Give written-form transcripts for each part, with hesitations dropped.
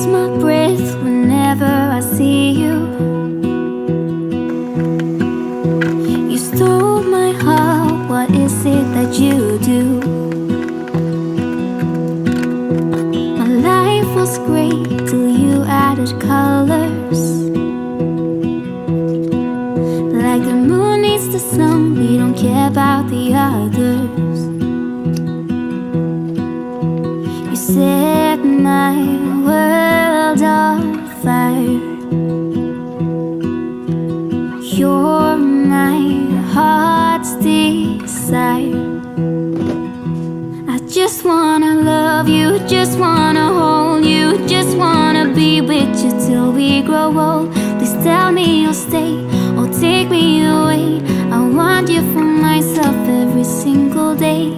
lose my breath whenever I see you. You stole my heart, what is it that you do? My life was great till you added colors. Like the moon needs the sun, we don't care about the others. You set my world on fire. You're my heart's desire. I just wanna love you, just wanna hold you, just wanna be with you till we grow old. Please tell me you'll stay or take me away. I want you for myself every single day.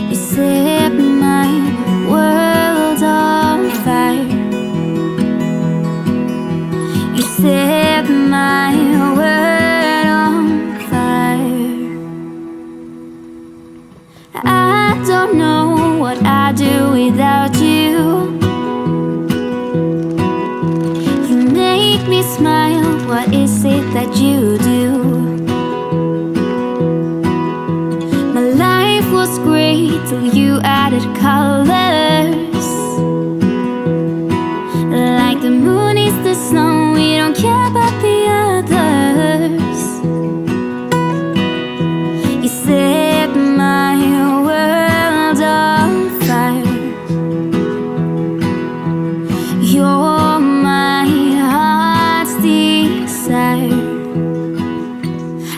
You set my world on fire. You set my world on fire. I don't know what I'd do without you. You make me smile, what is it that you do? My life was great till you added colors. Like the moon is the snow, we don't care about the others. You set my world on fire. You're my heart's desire.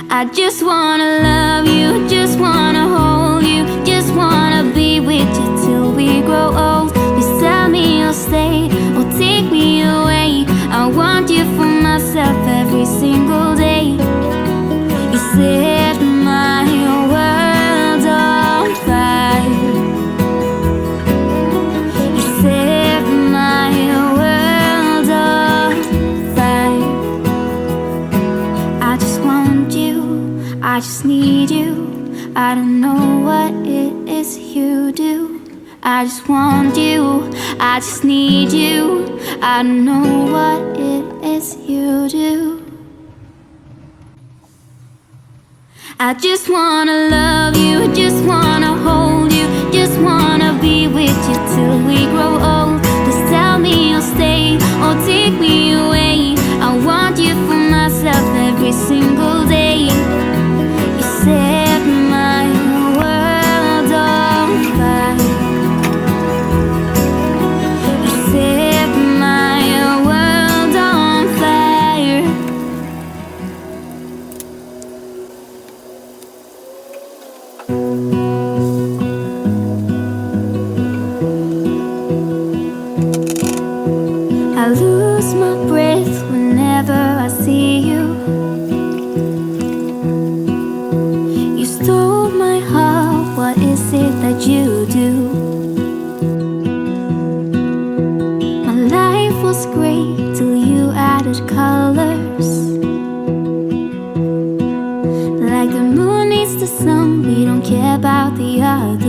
I just wanna love you, just wanna hold you, just wanna be with you till we grow old. Please tell me you'll stay or take me away. I want you for myself every single day. You set my world on fire. You set my world on fire. I just want you, I just need you. I don't know what it is you do. I just want you, I just need you. I don't know what it is you do. I just wanna love you, just wanna hold you, just wanna be with you till we grow old. Please tell me you'll stay or take me away. I want you for myself every single day. You set my world on fire. You set my world on fire. I lose my breath whenever I see you. You stole my heart, what is it that you do? My life was great till you added colors. Like the moon needs the sun, we don't care about the others.